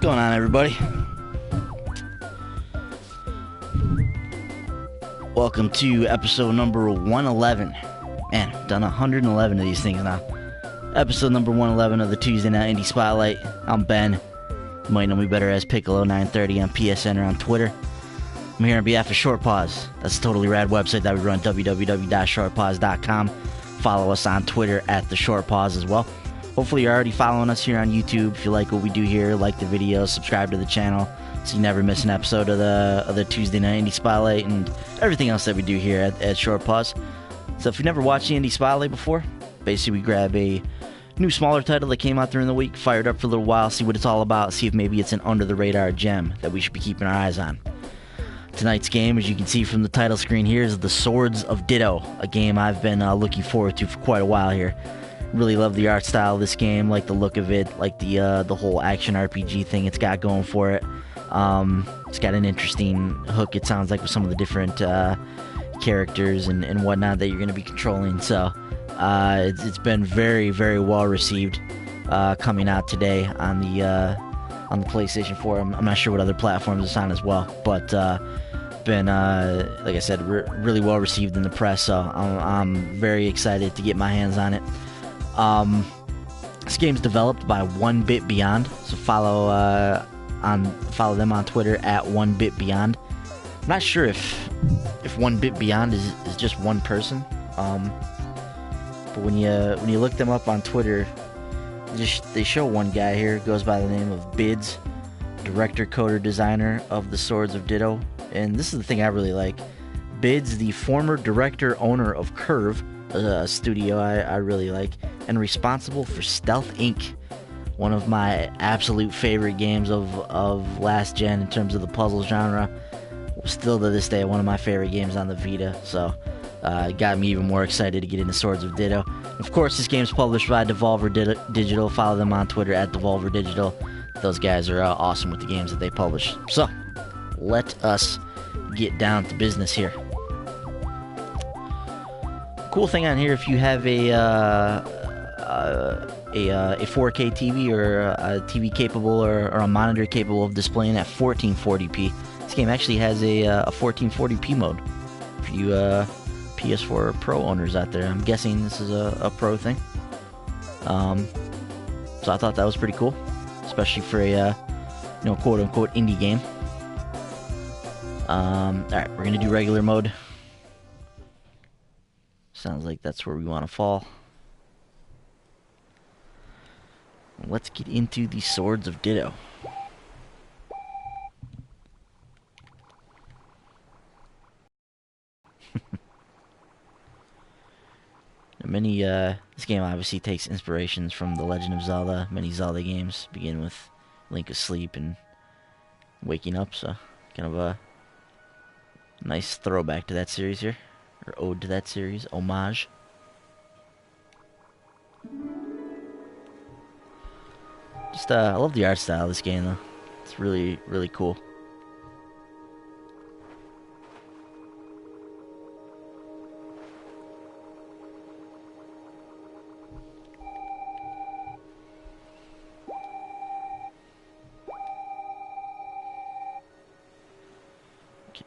going on, everybody? Welcome to episode number 111. Man, I've done 111 of these things now. Episode number 111 of the Tuesday Night Indie Spotlight. I'm Ben. You might know me better as Piccolo930 on PSN or on Twitter. I'm here on behalf of Short Pause. That's a totally rad website that we run, www.shortpause.com. Follow us on Twitter at The Short Pause as well. Hopefully you're already following us here on YouTube. If you like what we do here, like the video, subscribe to the channel so you never miss an episode of the Tuesday Night Indie Spotlight and everything else that we do here at Short Pause. So if you've never watched the Indie Spotlight before, basically we grab a new smaller title that came out during the week, fire it up for a little while, see what it's all about, see if maybe it's an under-the-radar gem that we should be keeping our eyes on. Tonight's game, as you can see from the title screen here, is The Swords of Ditto, a game I've been looking forward to for quite a while here. Really love the art style of this game, like the look of it, like the whole action RPG thing it's got going for it. It's got an interesting hook, it sounds like, with some of the different characters and whatnot that you're going to be controlling. So it's been very, very well received coming out today on the PlayStation 4. I'm not sure what other platforms it's on as well, but been like I said, really well received in the press. So I'm very excited to get my hands on it. This game's developed by 1Bit Beyond, so follow them on Twitter at 1Bit Beyond. I'm not sure if 1Bit Beyond is just one person, but when you look them up on Twitter, they show one guy here, goes by the name of Bids, director, coder, designer of The Swords of Ditto, and this is the thing I really like. Bids, the former director, owner of Curve, a studio I really like, and responsible for Stealth Inc., one of my absolute favorite games of last gen in terms of the puzzle genre. Still to this day one of my favorite games on the Vita, so it got me even more excited to get into Swords of Ditto. Of course, this game's published by Devolver Digital. Follow them on Twitter at Devolver Digital. Those guys are awesome with the games that they publish. So let us get down to business here. Cool thing on here, if you have a 4K TV or a TV capable or a monitor capable of displaying at 1440p, this game actually has a 1440p mode for you PS4 Pro owners out there. I'm guessing this is a Pro thing. So I thought that was pretty cool, especially for a quote-unquote indie game. Alright, we're gonna do regular mode. Sounds like that's where we want to fall. Let's get into the Swords of Ditto. This game obviously takes inspirations from The Legend of Zelda. Many Zelda games begin with Link asleep and waking up, so kind of a nice throwback to that series here. Or ode to that series, homage. I love the art style of this game, though. It's really, really cool.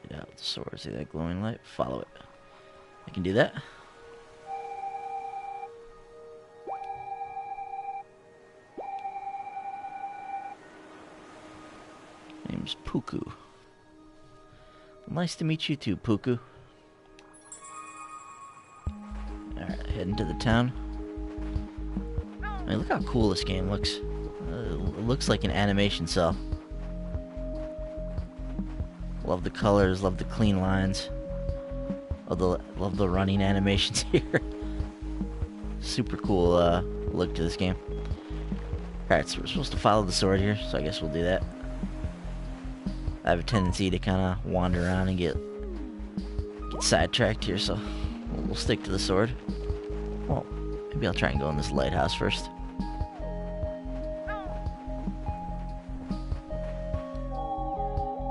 Get out the sword, see that glowing light? Follow it. I can do that. Name's Puku. Nice to meet you too, Puku. Alright, heading to the town. I mean, look how cool this game looks. It looks like an animation cell. Love the colors, love the clean lines. Love the running animations here. Super cool look to this game. Alright, so we're supposed to follow the sword here, so I guess we'll do that. I have a tendency to kind of wander around and get sidetracked here, so we'll stick to the sword. Well, maybe I'll try and go in this lighthouse first.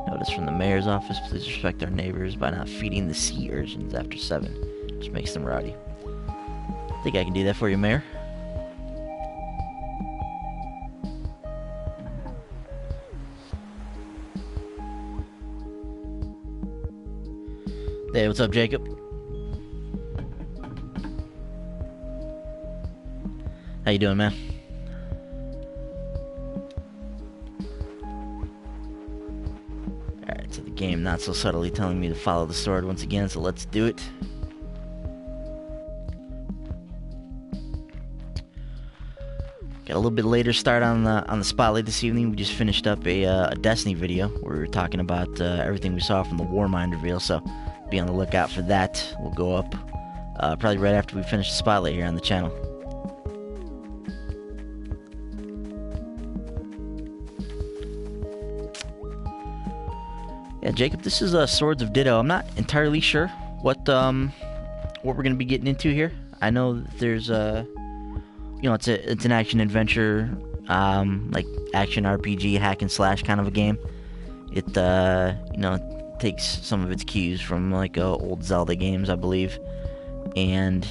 Notice from the mayor's office, please respect our neighbors by not feeding the sea urchins after 7. Just makes them rowdy. I think I can do that for you, Mayor. Hey, what's up, Jacob? How you doing, man? Alright, so the game not so subtly telling me to follow the sword once again, so let's do it. Got a little bit later start on the spotlight this evening. We just finished up a Destiny video where we were talking about everything we saw from the Warmind reveal, so be on the lookout for that. We'll go up probably right after we finish the spotlight here on the channel. Yeah, Jacob, this is Swords of Ditto. I'm not entirely sure what we're gonna be getting into here. I know that there's it's an action adventure, like action RPG, hack and slash kind of a game. It takes some of its cues from like old Zelda games, I believe. And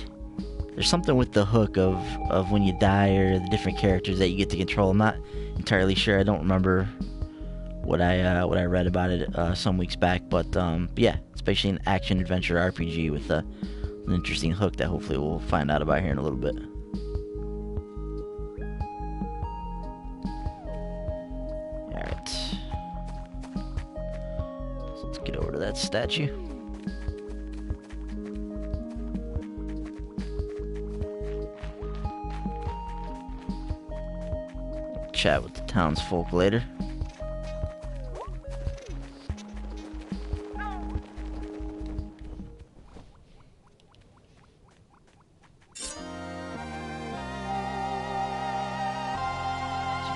there's something with the hook of when you die or the different characters that you get to control. I'm not entirely sure. I don't remember what I read about it some weeks back, but yeah, especially an action adventure RPG with an interesting hook that hopefully we'll find out about here in a little bit. Alright, so let's get over to that statue. Chat with the townsfolk later.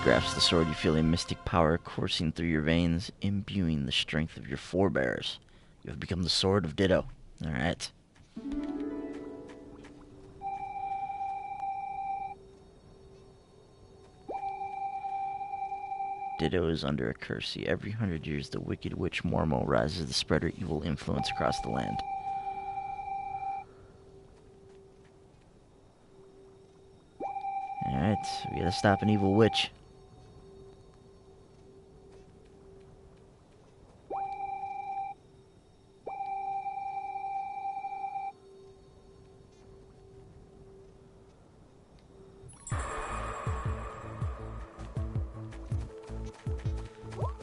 Grasps the sword, you feel a mystic power coursing through your veins, imbuing the strength of your forebears. You have become the Sword of Ditto. Alright. Ditto is under a curse. See, every 100 years, the wicked witch Mormo rises to spread her evil influence across the land. Alright, so we gotta stop an evil witch.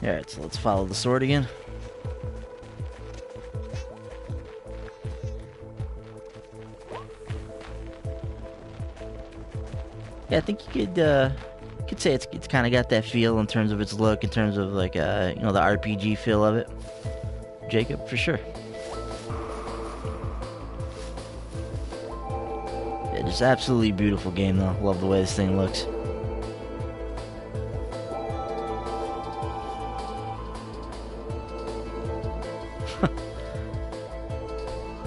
Alright, so let's follow the sword again. Yeah, I think you could say it's kind of got that feel in terms of its look, in terms of like the RPG feel of it. Jacob, for sure. Yeah, just absolutely beautiful game though. Love the way this thing looks.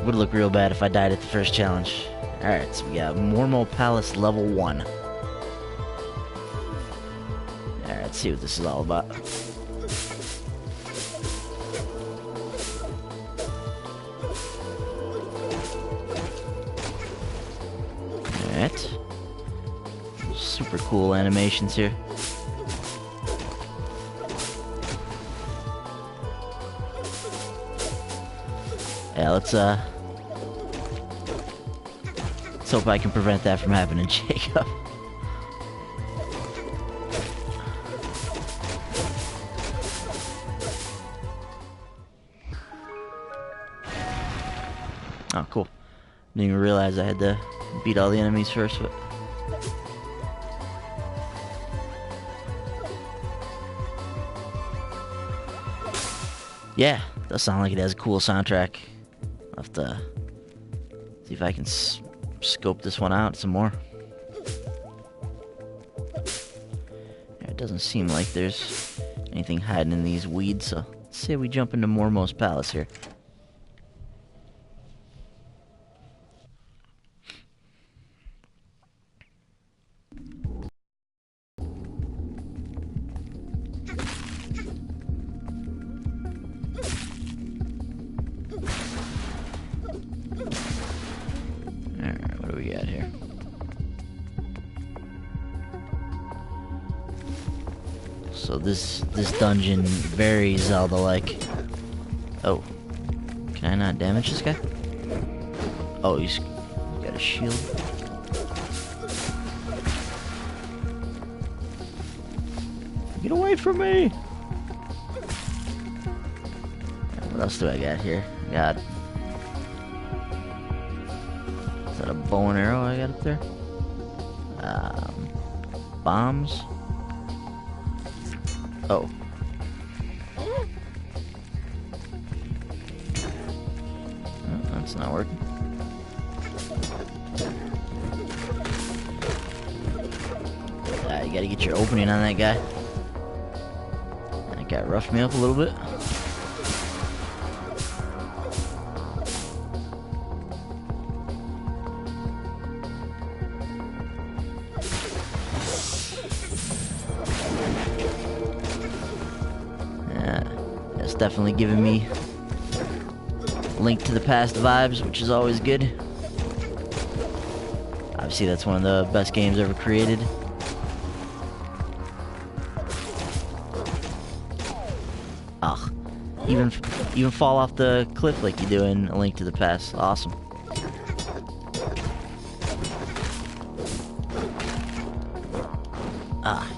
Would look real bad if I died at the first challenge. Alright, so we got Mormo Palace level 1. Alright, let's see what this is all about. Alright. Super cool animations here. Yeah, let's hope I can prevent that from happening, Jacob. Oh, cool. Didn't even realize I had to beat all the enemies first, but... yeah, does sound like it has a cool soundtrack. I'll have to see if I can scope this one out some more. Yeah, it doesn't seem like there's anything hiding in these weeds, so let's say we jump into Mormo's Palace here. Alright, what do we got here? So this dungeon very Zelda-like. Oh, Can I not damage this guy? Oh, he's got a shield. Get away from me! What else do I got here? Got... Is that a bow and arrow I got up there? Bombs? Oh. That's not working. You gotta get your opening on that guy. That guy roughed me up a little bit. It's definitely giving me Link to the Past vibes, which is always good. Obviously, that's one of the best games ever created. Ugh. Even fall off the cliff like you do in A Link to the Past. Awesome.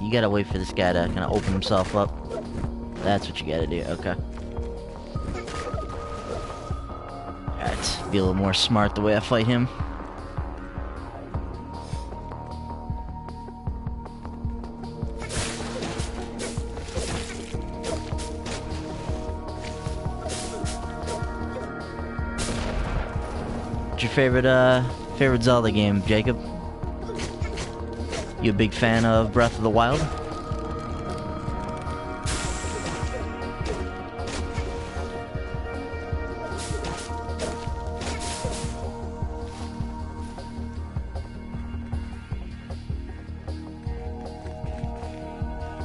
You gotta wait for this guy to kind of open himself up. That's what you gotta do. Okay. Alright. Be a little more smart the way I fight him. What's your favorite Zelda game, Jacob? You a big fan of Breath of the Wild?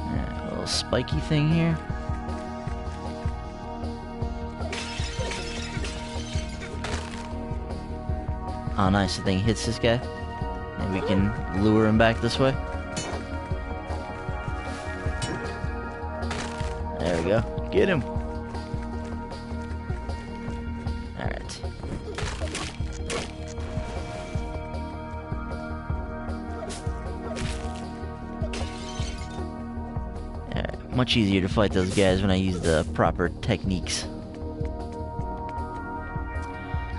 Yeah, a little spiky thing here. Oh, nice. The thing hits this guy. Maybe we can lure him back this way. There we go. Get him. Alright. Alright. Much easier to fight those guys when I use the proper techniques.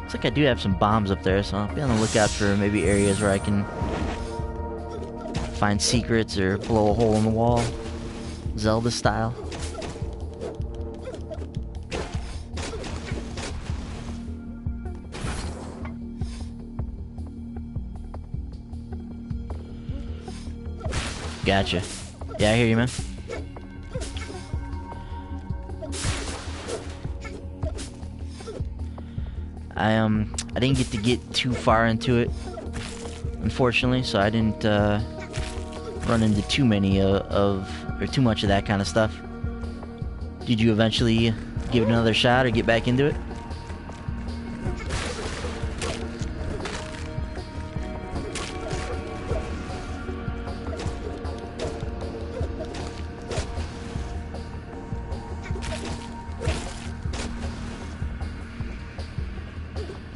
Looks like I do have some bombs up there, so I'll be on the lookout for maybe areas where I can find secrets or blow a hole in the wall, Zelda style. Gotcha. Yeah, I hear you, man. I didn't get too far into it, unfortunately, so I didn't run into too many or too much of that kind of stuff. Did you eventually give it another shot or get back into it?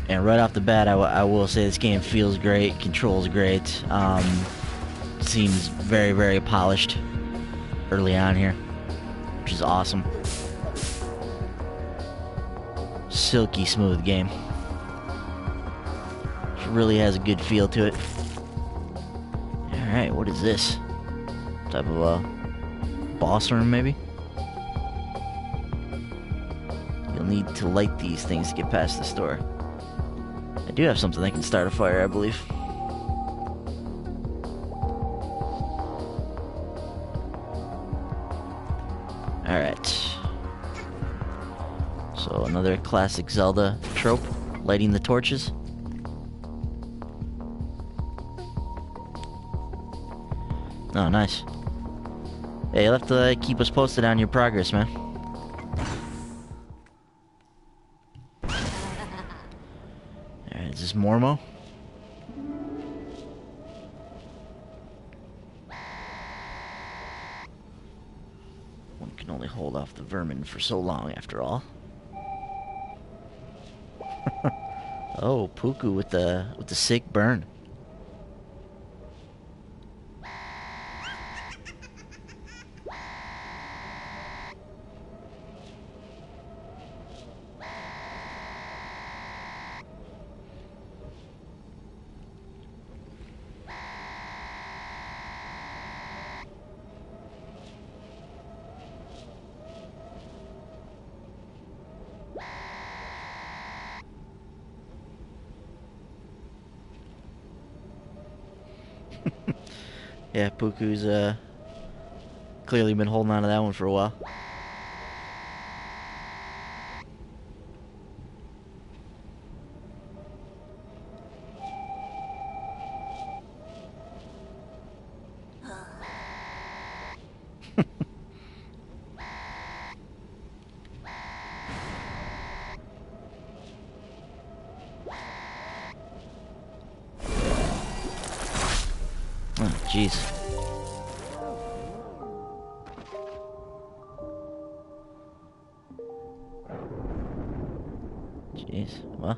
And right off the bat, I will say this game feels great, controls great, seems very, very polished early on here, which is awesome. Silky smooth game. It really has a good feel to it. Alright, what is this? Type of a boss room, maybe? You'll need to light these things to get past this door. I do have something that can start a fire, I believe. Alright. So, another classic Zelda trope, lighting the torches. Oh, nice. Hey, you'll have to keep us posted on your progress, man. Alright, is this Mormo? One can only hold off the vermin for so long, after all. Oh, Puku with the sick burn. Yeah, Puku's clearly been holding on to that one for a while. Oh, jeez. Jeez. Well,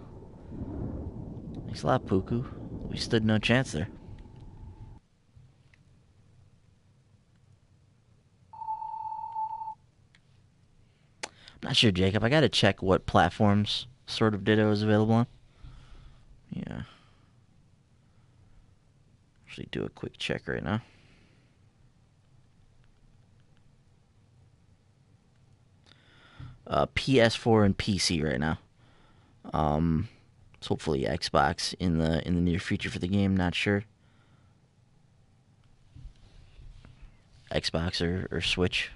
thanks a lot, Puku. We stood no chance there. I'm not sure, Jacob. I gotta check what platforms Sword of Ditto is available on. Yeah. Actually, do a quick check right now. PS4 and PC right now. So hopefully Xbox in the near future for the game. Not sure. Xbox or Switch.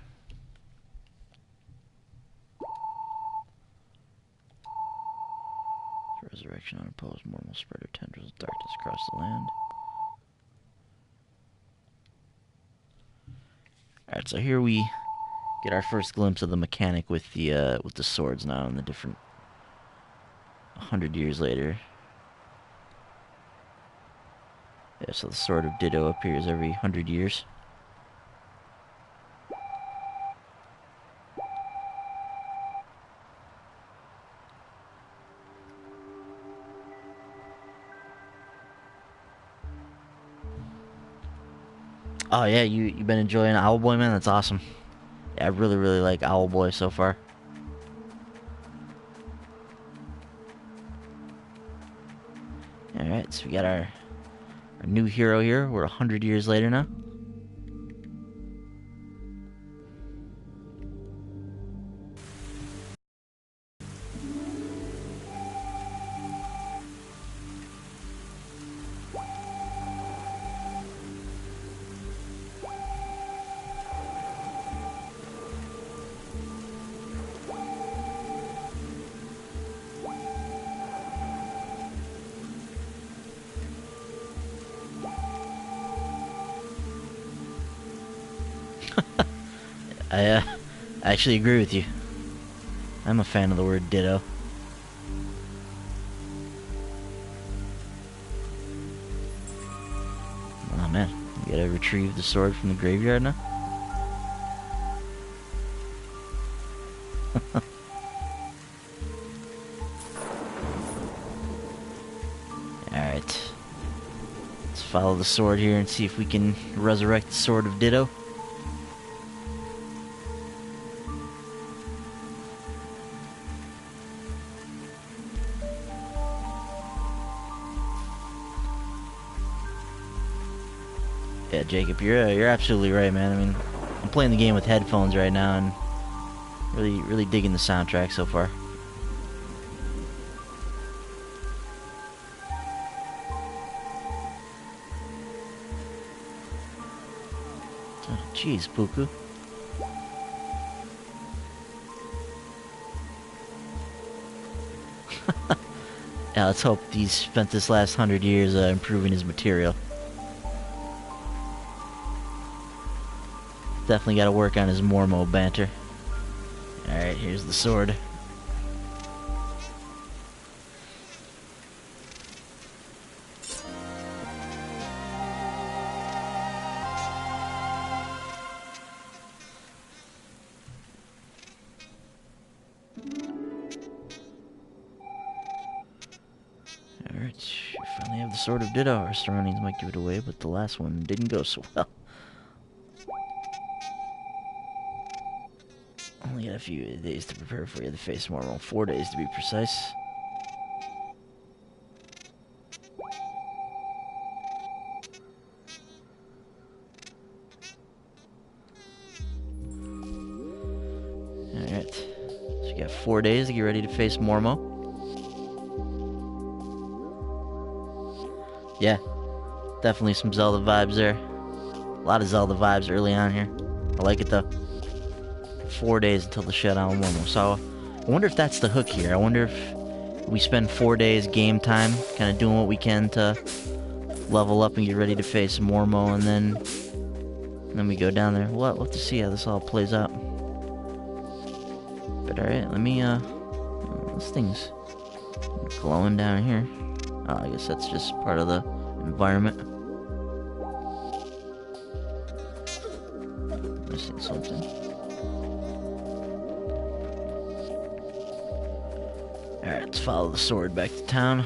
Resurrection unopposed, mortal spread her tendrils of darkness across the land. Alright, so here we get our first glimpse of the mechanic with the swords now and the different 100 years later. Yeah, so the Sword of Ditto appears every 100 years. Oh yeah, you've been enjoying Owlboy, man? That's awesome. Yeah, I really like Owlboy so far. Alright, so we got our new hero here. We're 100 years later now. I actually agree with you. I'm a fan of the word ditto. Oh man, we gotta retrieve the sword from the graveyard now? Alright. Let's follow the sword here and see if we can resurrect the Sword of Ditto. Yeah, Jacob, you're absolutely right, man. I mean, I'm playing the game with headphones right now and really digging the soundtrack so far. Oh, jeez, Puku. Yeah, let's hope he's spent this last 100 years improving his material. Definitely got to work on his Mormo banter. Alright, here's the sword. Alright, we finally have the Sword of Ditto. Our surroundings might give it away, but the last one didn't go so well. Only got a few days to prepare for you to face Mormon. 4 days to be precise. Alright, so you got 4 days to get ready to face Mormo. Yeah, definitely some Zelda vibes there. A lot of Zelda vibes early on here. I like it though. 4 days until the shutdown Mormo. So I wonder if that's the hook here. I wonder if we spend 4 days game time, kind of doing what we can to level up and get ready to face Mormo, and then we go down there. We'll have to see how this all plays out. But alright, let me, this thing's glowing down here. Oh, I guess that's just part of the environment. Missing something. Alright, let's follow the sword back to town.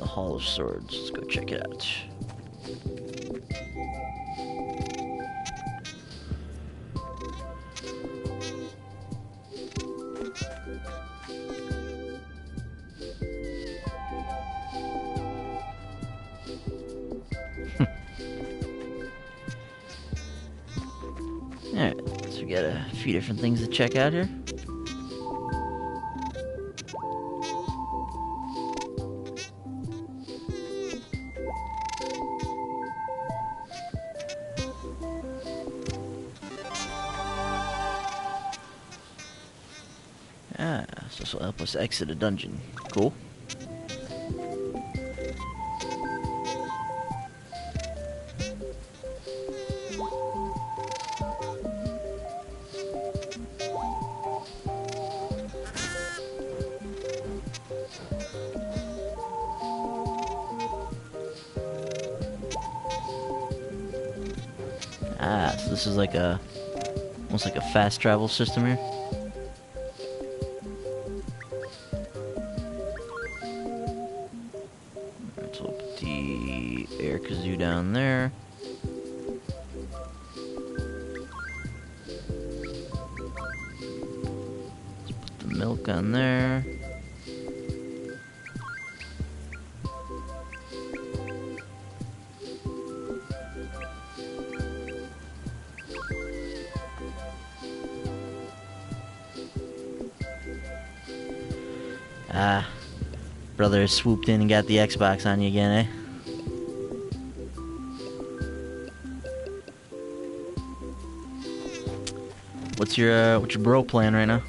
Hall of Swords. Let's go check it out. Alright, so we got a few different things to check out here. Ah, so this will help us exit a dungeon. Cool. Ah, so this is like a, almost like a fast travel system here. Let's put the air kazoo down there. Let's put the milk on there. Ah, brother swooped in and got the Xbox on you again, eh? What's your bro plan right now?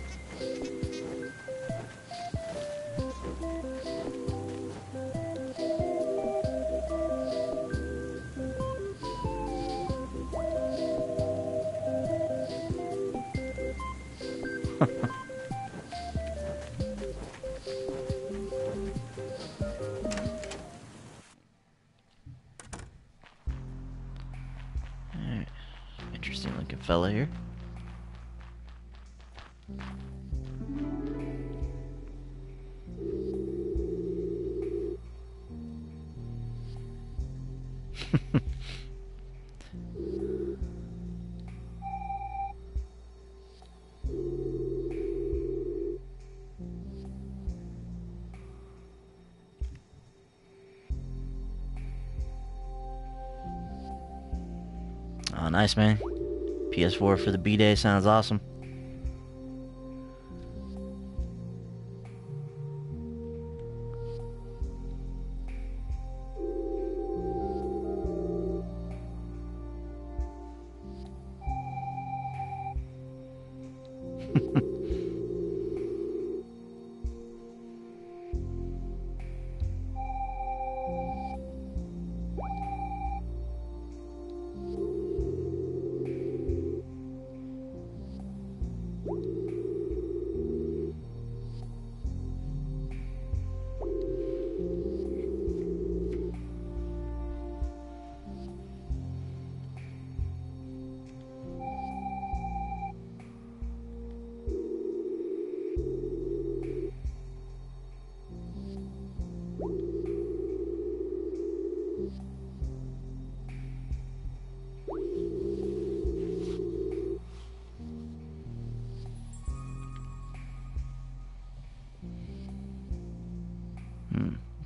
Alright, interesting looking fella here. Oh, nice, man. PS4 for the B-Day sounds awesome.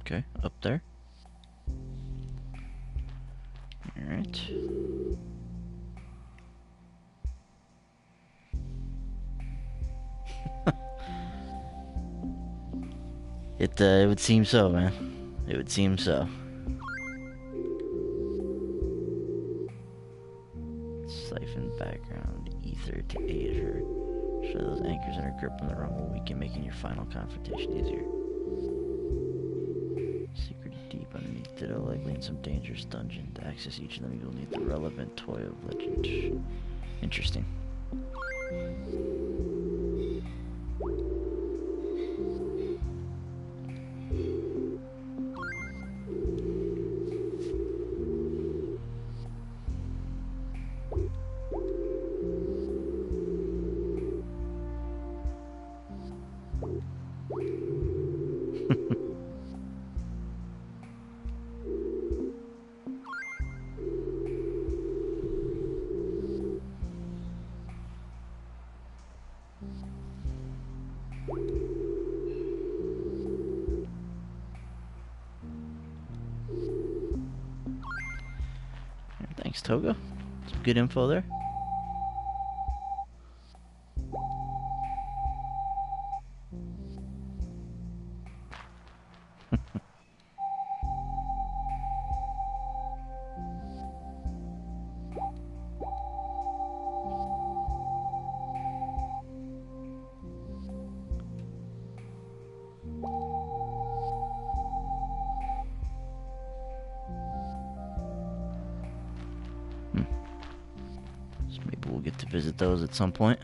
Okay, up there. Alright. It would seem so, man. It would seem so. Siphon background, ether to aid her. Show those anchors in her grip on the run will weaken, making your final confrontation easier. Secret deep underneath Ditto, likely in some dangerous dungeon. To access each of them, you'll need the relevant toy of legend. Interesting. Thanks, Toga. Some good info there. So maybe we'll get to visit those at some point.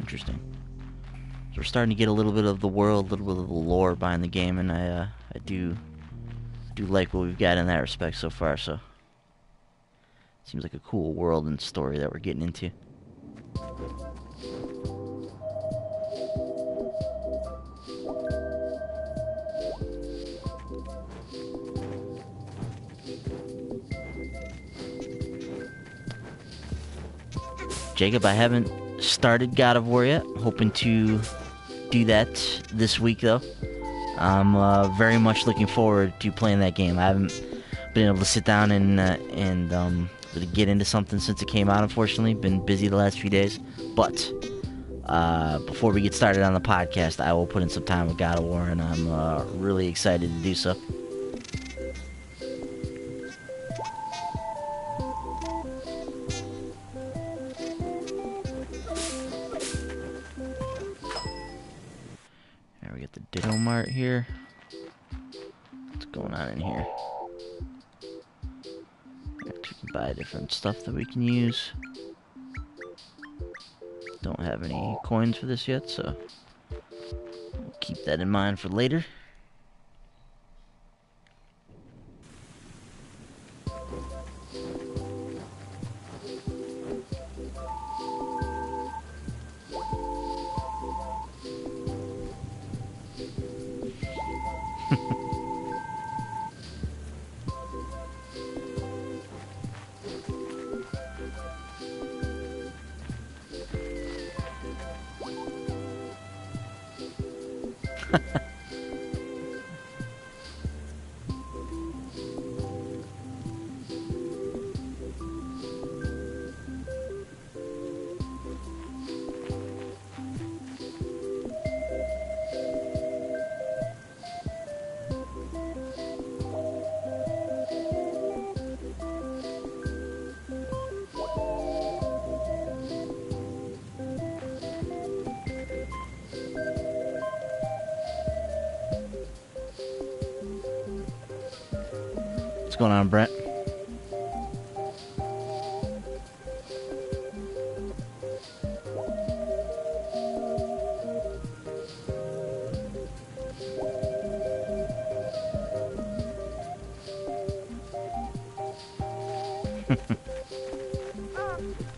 Interesting. So we're starting to get a little bit of the world, a little bit of the lore behind the game, and I do like what we've got in that respect so far. So seems like a cool world and story that we're getting into. Jacob, I haven't started God of War yet. Hoping to do that this week, though. I'm very much looking forward to playing that game. I haven't been able to sit down and really get into something since it came out, unfortunately. Been busy the last few days. But before we get started on the podcast, I will put in some time with God of War, and I'm really excited to do so. We got the Ditto Mart here. What's going on in here? We can buy different stuff that we can use. Don't have any coins for this yet, so we'll keep that in mind for later. What's going on, Brent?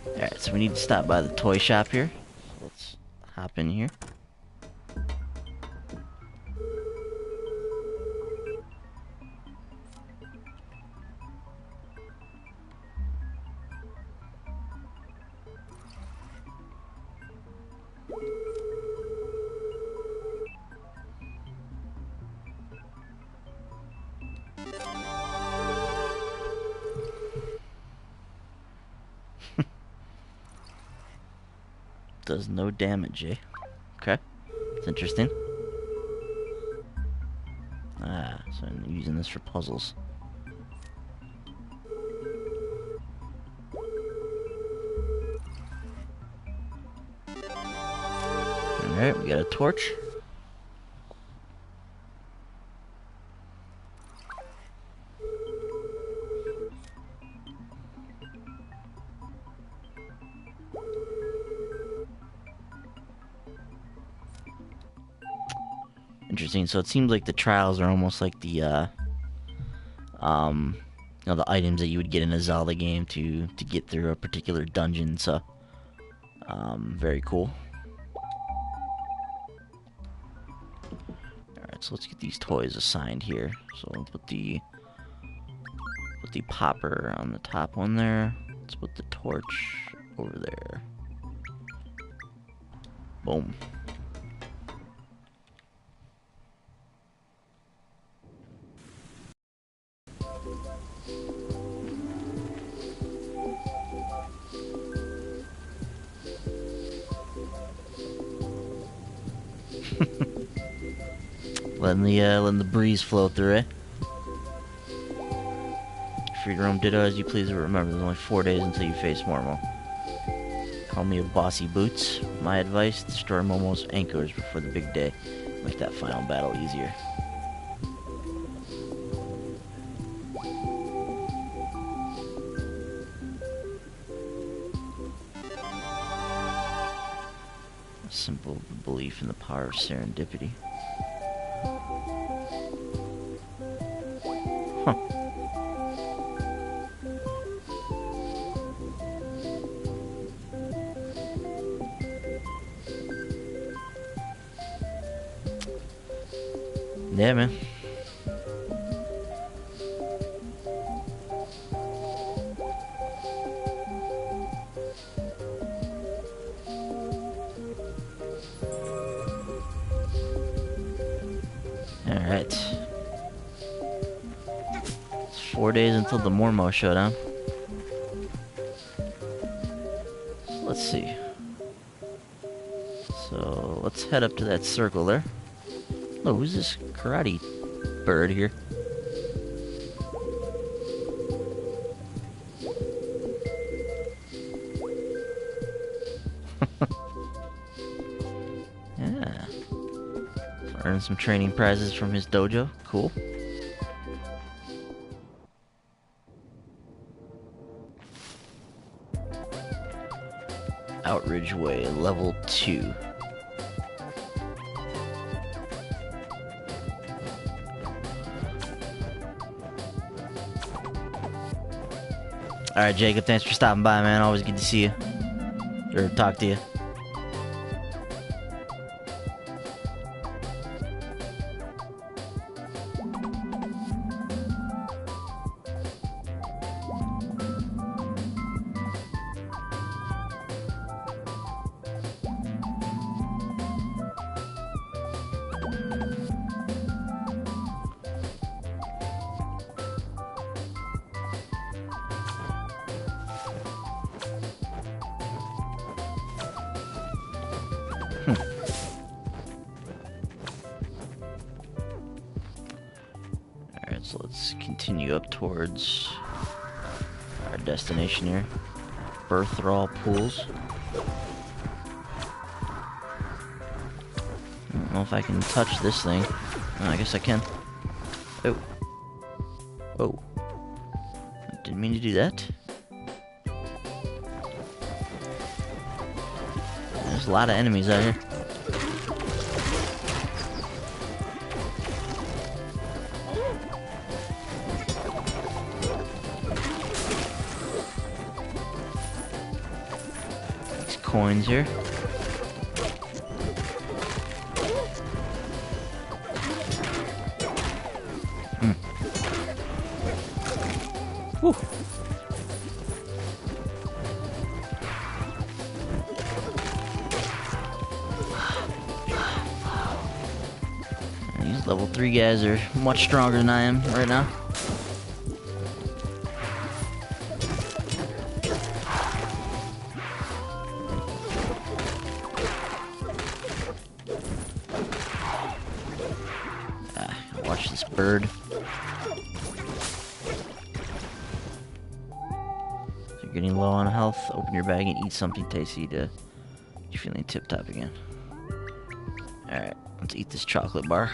Alright, so we need to stop by the toy shop here. So let's hop in here. Does no damage, eh? Okay, it's interesting. Ah, so I'm using this for puzzles. Alright, we got a torch. Interesting. So it seems like the trials are almost like the the items that you would get in a Zelda game to get through a particular dungeon. So very cool. Alright, so let's get these toys assigned here. So we'll put the popper on the top one there. Let's put the torch over there. Boom. letting the breeze flow through it. Free to roam Ditto as you please, but remember, there's only 4 days until you face Mormo. Call me a bossy boots. My advice: destroy Momo's anchors before the big day. Make that final battle easier. A simple belief in the power of serendipity. Huh. Yeah, man. Alright. It's 4 days until the Mormo showdown. So let's see. So let's head up to that circle there. Oh, who's this karate bird here? Yeah. Earning some training prizes from his dojo. Cool. Outridge Way, level 2. Alright, Jacob, thanks for stopping by, man. Always good to see you. Or talk to you. Alright, so let's continue up towards our destination here. Birthraw Pools. I don't know if I can touch this thing. Oh, I guess I can. Oh. Oh. I didn't mean to do that. There's a lot of enemies out here. these coins here. Whew. These level 3 guys are much stronger than I am right now. Watch this bird. If you're getting low on health, open your bag and eat something tasty to you're feeling tip-top again. Alright, let's eat this chocolate bar.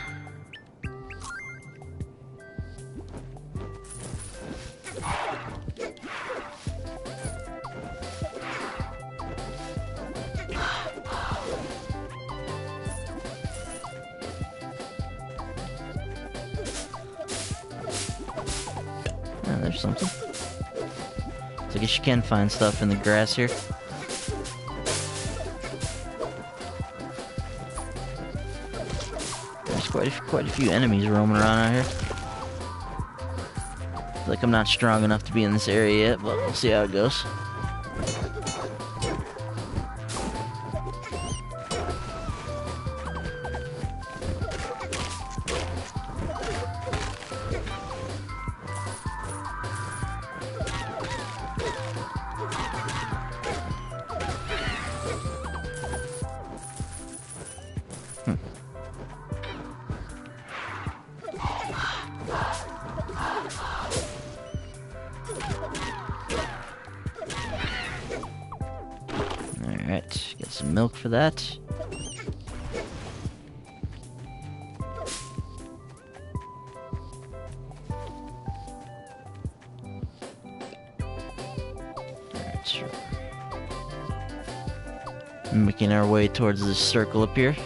There's something. So I guess you can find stuff in the grass here. There's quite a few enemies roaming around out here. I feel like I'm not strong enough to be in this area yet, but we'll see how it goes. Alright, get some milk for that. Alright, sure. Making our way towards this circle up here.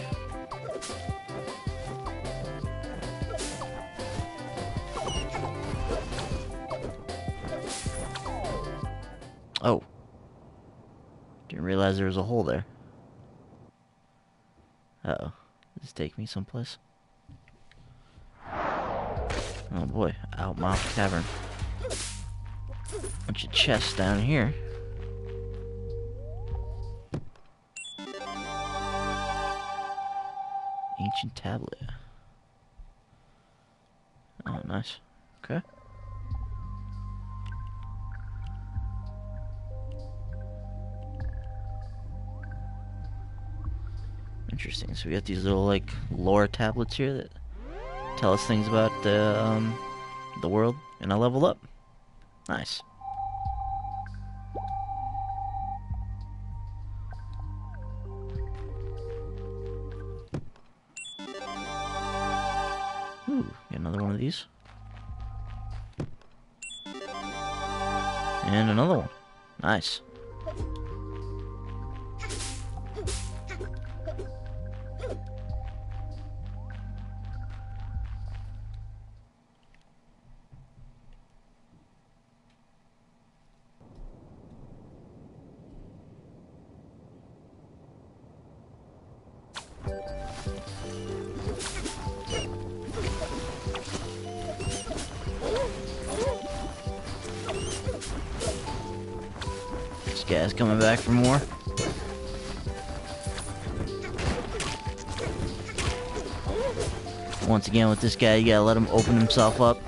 Oh. Didn't realize there was a hole there. Uh-oh. Does this take me someplace? Oh boy. Outmouth Cavern. Bunch of chests down here. Ancient tablet. Oh, nice. Okay. Interesting. So we got these little like lore tablets here that tell us things about the world, and I leveled up. Nice. Ooh, get another one of these. And another one. Nice. This guy's coming back for more. Once again with this guy, you gotta let him open himself up.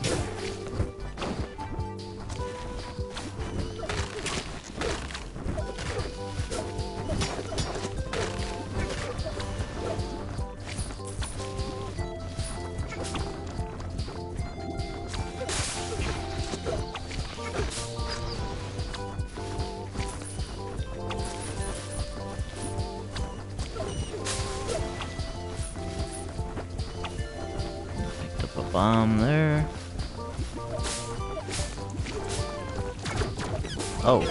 Bomb there. Oh.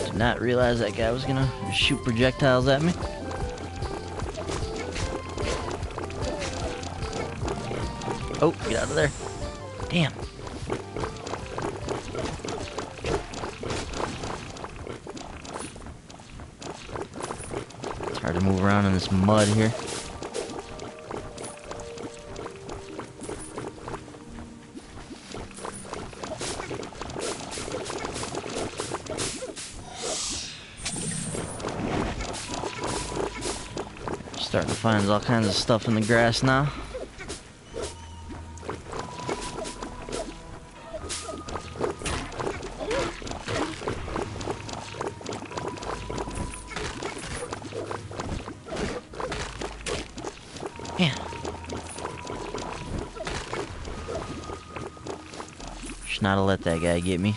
Did not realize that guy was gonna shoot projectiles at me. Oh, get out of there. Damn. Hard to move around in this mud here. Starting to find all kinds of stuff in the grass now. Man. Should not have let that guy get me.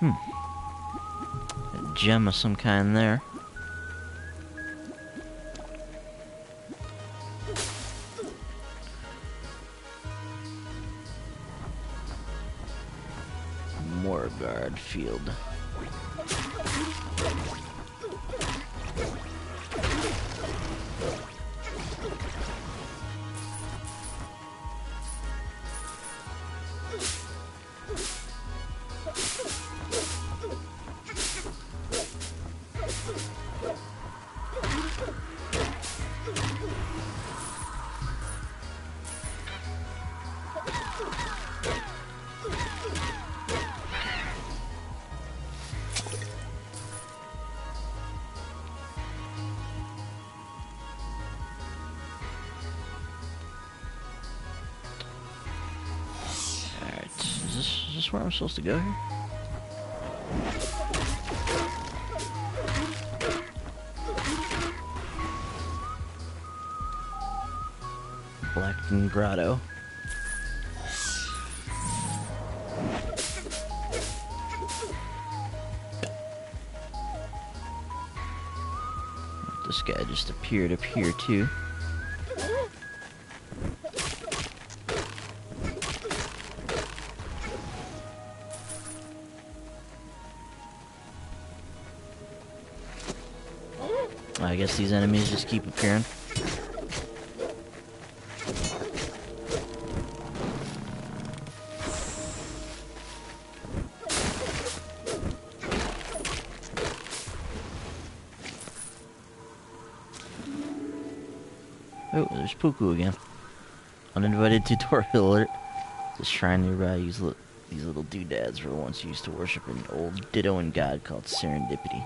A gem of some kind there. Morgard Field. Is this where I'm supposed to go here? Blackton Grotto. This guy just appeared up here too. I guess these enemies just keep appearing. Oh, there's Puku again. Uninvited tutorial alert. This shrine nearby these little doodads were once used to worship an old Ditto and god called Serendipity.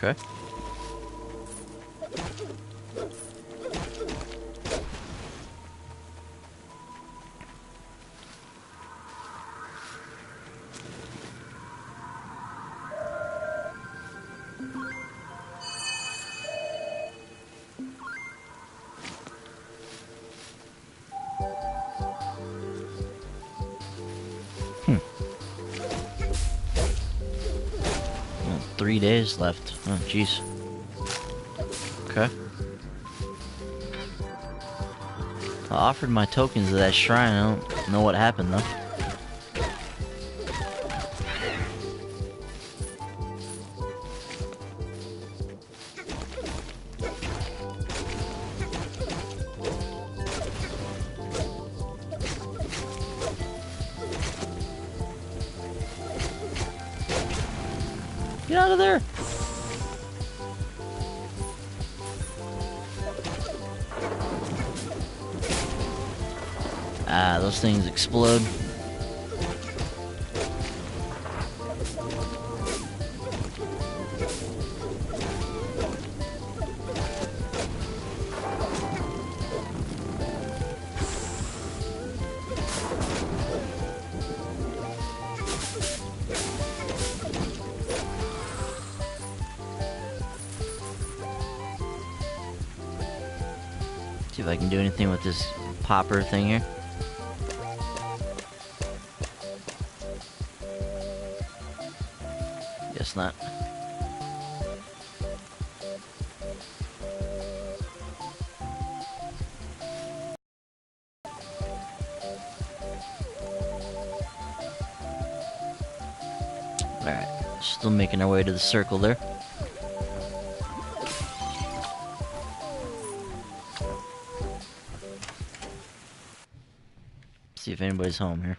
Okay. Well, 3 days left. Oh, jeez. Okay. I offered my tokens to that shrine. I don't know what happened though. Get out of there! Ah, those things explode. See if I can do anything with this popper thing here. Guess not. Alright, still making our way to the circle there. See if anybody's home here.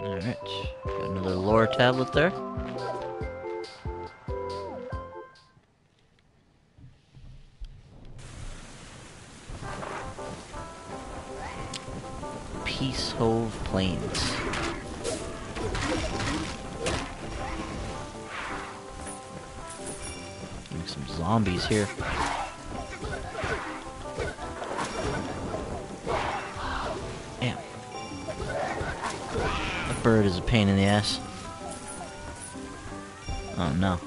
Alright, got another lore tablet there. Peace Hove Plains. Like some zombies here. Damn. That bird is a pain in the ass. Oh no.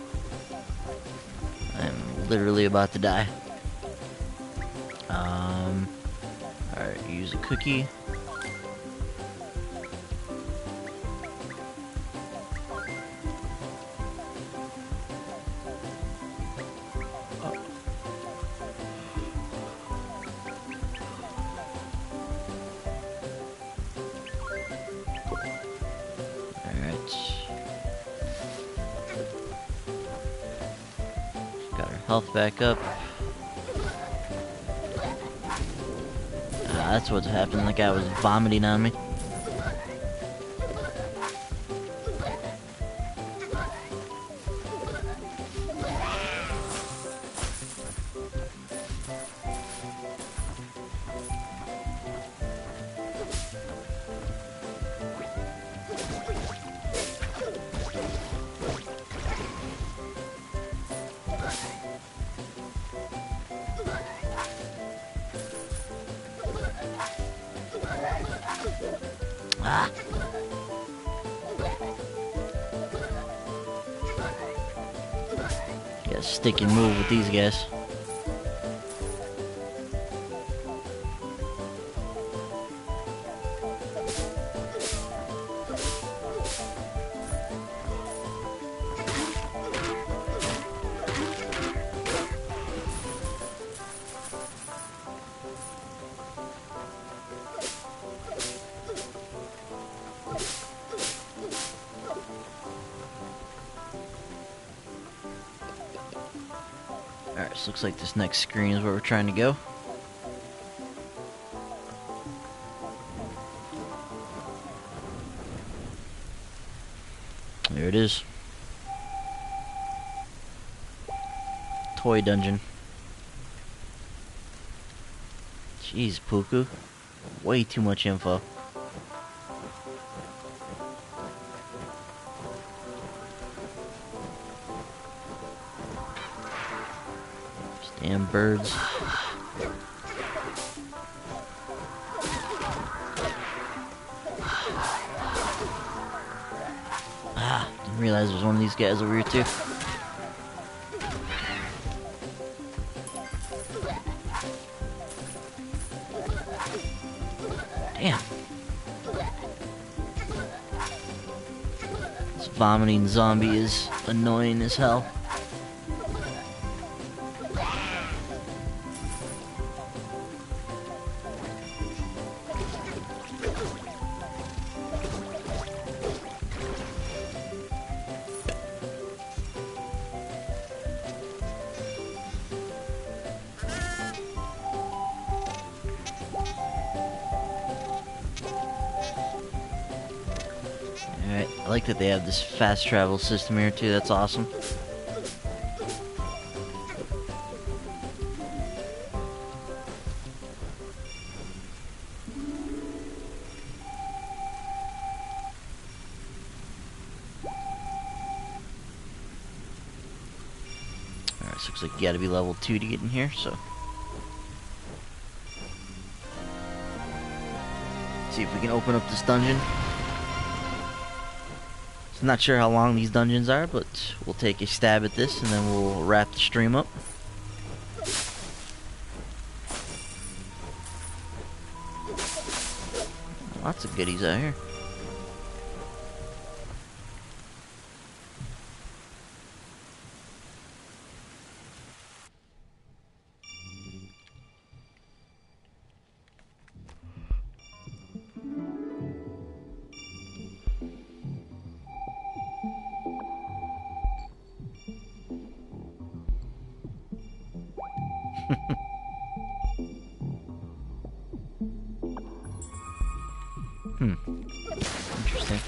I'm literally about to die. Alright, use a cookie. Got her health back up. That's what's happening. That guy was vomiting on me. Ah. Got a stick and move with these guys. Alright, so looks like this next screen is where we're trying to go. There it is. Toy dungeon. Jeez, Puku. Way too much info. Damn birds. Ah, didn't realize there's one of these guys over here too. Damn. This vomiting zombie is annoying as hell. Alright, I like that they have this fast travel system here too, that's awesome. Alright, so looks like you gotta be level 2 to get in here, so. See if we can open up this dungeon. I'm not sure how long these dungeons are, but we'll take a stab at this and then we'll wrap the stream up. Lots of goodies out here. Interesting.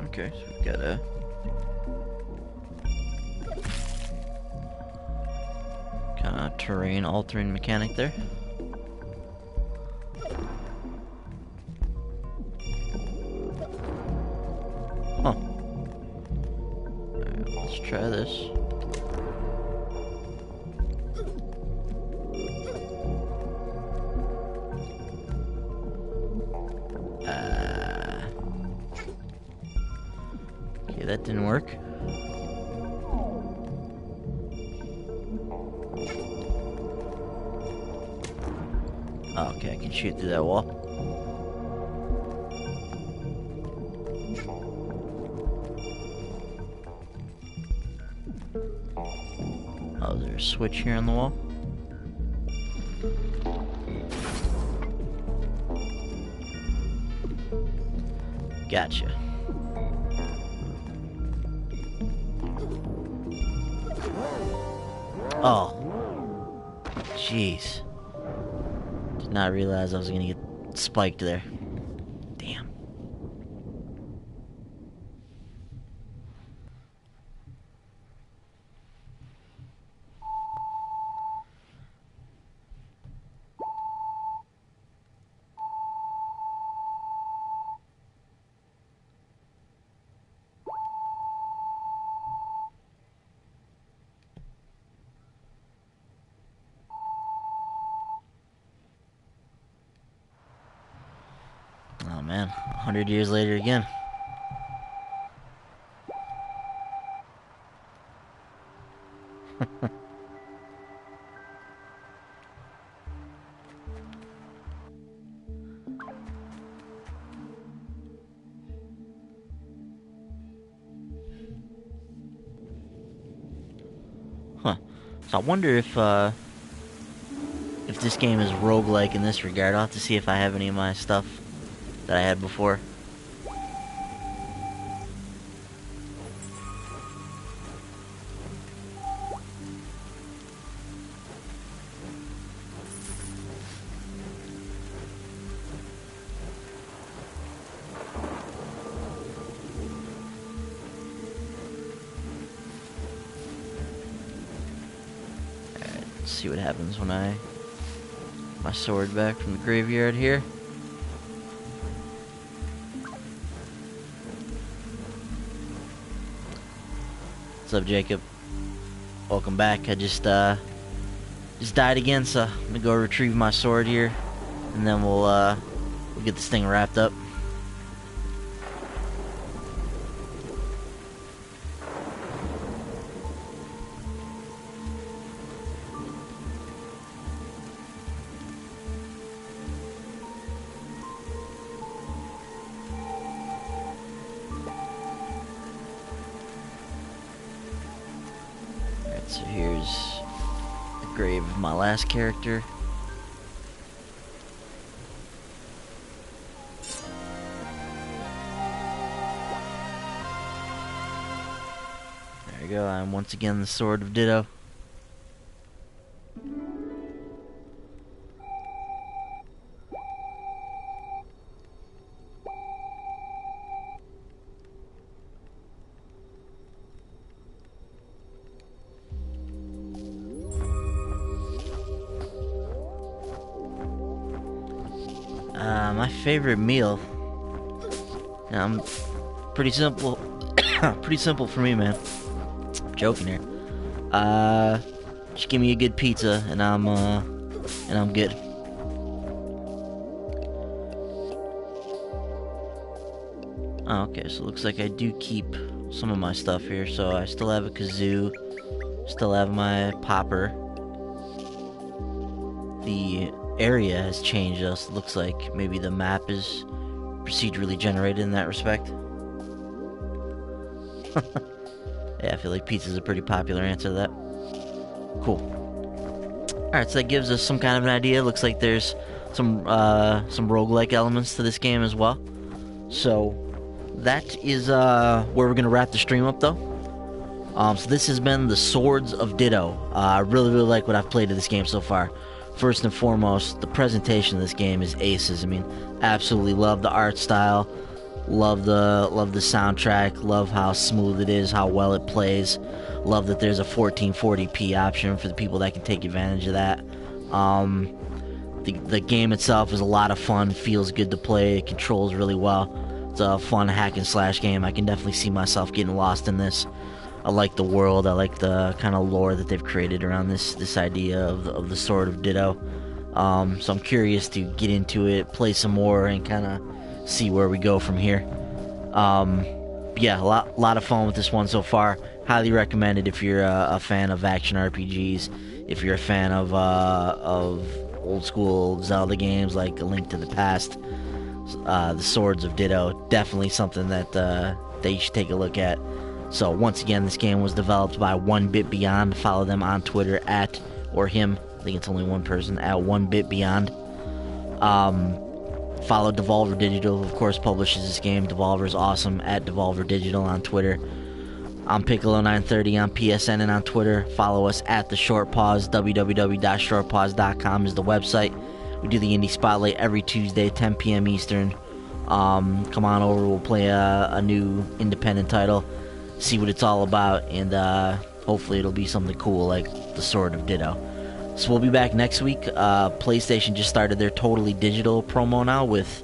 Okay, so we've got a kind of terrain altering mechanic there. Huh. Alright, let's try this. Okay, that didn't work. Oh, okay, I can shoot through that wall. Oh, is there a switch here on the wall? Gotcha. Oh. Jeez. Did not realize I was gonna get spiked there. Damn. Oh man, 100 years later again. Huh. So I wonder if this game is roguelike in this regard. I'll have to see if I have any of my stuff that I had before. Alright, let's see what happens when I get my sword back from the graveyard here. What's up, Jacob? Welcome back. I just died again, so I'm gonna go retrieve my sword here, and then we'll get this thing wrapped up. So here's the grave of my last character. There we go, I'm once again the Sword of Ditto. My favorite meal. Pretty simple. Pretty simple for me, man. I'm joking here. Just give me a good pizza, and I'm good. Oh, okay, so it looks like I do keep some of my stuff here. So I still have a kazoo, still have my popper. The area has changed, though, so it looks like maybe the map is procedurally generated in that respect. Yeah, I feel like pizza's a pretty popular answer to that. Cool. Alright, so that gives us some kind of an idea. Looks like there's some roguelike elements to this game as well. So that is where we're gonna wrap the stream up, though. So this has been the Swords of Ditto. I really like what I've played of this game so far. First and foremost, the presentation of this game is aces. I mean, absolutely love the art style, love the soundtrack, love how smooth it is, how well it plays. Love that there's a 1440p option for the people that can take advantage of that. The game itself is a lot of fun, feels good to play, it controls really well. It's a fun hack and slash game. I can definitely see myself getting lost in this. I like the world, I like the kind of lore that they've created around this idea of the Sword of Ditto. So I'm curious to get into it, play some more, and kind of see where we go from here. Yeah, a lot of fun with this one so far. Highly recommend it if you're a fan of action RPGs, if you're a fan of old school Zelda games like A Link to the Past. The Swords of Ditto, definitely something that you should take a look at. So once again, this game was developed by 1BitBeyond. Follow them on Twitter at, or him, I think it's only one person, at 1BitBeyond. Follow Devolver Digital, of course, publishes this game. Devolver's awesome, at Devolver Digital on Twitter. I'm Piccolo930 on PSN and on Twitter. Follow us at The Short Pause. www.shortpause.com is the website. We do the Indie Spotlight every Tuesday, 10 p.m. Eastern. Come on over, we'll play a new independent title, see what it's all about, and hopefully it'll be something cool like the Sword of Ditto. So we'll be back next week. PlayStation just started their totally digital promo now with,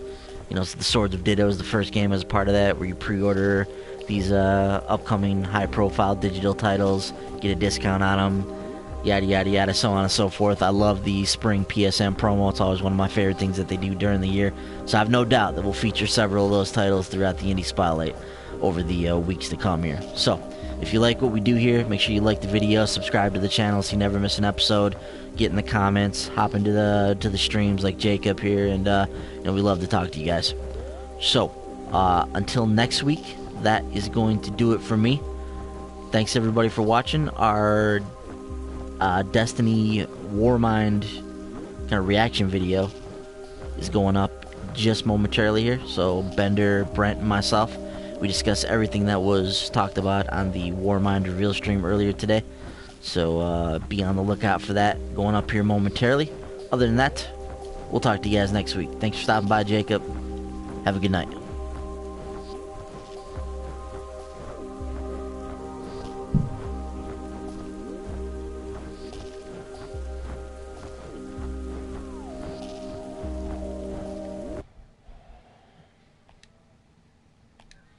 the Swords of Ditto is the first game as a part of that, where you pre-order these upcoming high-profile digital titles, get a discount on them, yada yada yada, so on and so forth. I love the spring PSN promo. It's always one of my favorite things that they do during the year. So I have no doubt that we'll feature several of those titles throughout the Indie Spotlight over the weeks to come here. So if you like what we do here, make sure you like the video, subscribe to the channel so you never miss an episode, get in the comments, hop into the streams like Jacob here, and we love to talk to you guys. So until next week, that is going to do it for me. Thanks everybody for watching. Our Destiny Warmind kind of reaction video is going up just momentarily here. So Bender, Brent, and myself, we discuss everything that was talked about on the Warmind reveal stream earlier today. So be on the lookout for that going up here momentarily. Other than that, we'll talk to you guys next week. Thanks for stopping by, Jacob. Have a good night.